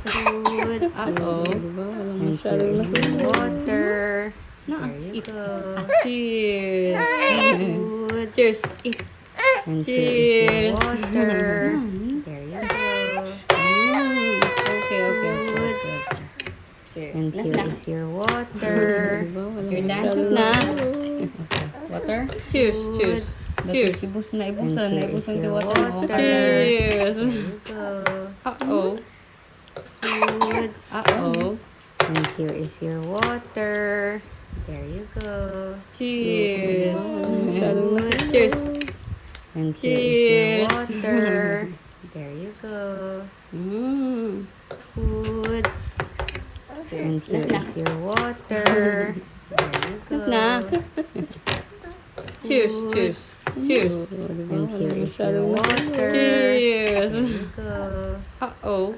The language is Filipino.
Food. Uh-oh. Diba? Walang And masyadong here is nasunog. your Water. Na, There you eat. go. Cheers. Food. Cheers. Eat. And here is your Cheers. water. There you go. Okay, okay, okay, okay. Cheers. And here is your water. Diba? Walang You're done masyadong na. nasunog. Water? Cheers, cheers. Cheers. Ibus na And here is ti your water mo. water. Cheers. There you go. Uh-oh. Food. Uh-oh. And here is your water. There you go. Cheers. Food. Cheers. And here is your Cheers. water. There you go. Food. And here is your water. There you go. Na. Cheers, cheers. Cheers. And here is your water. Cheers. There you go. Uh-oh.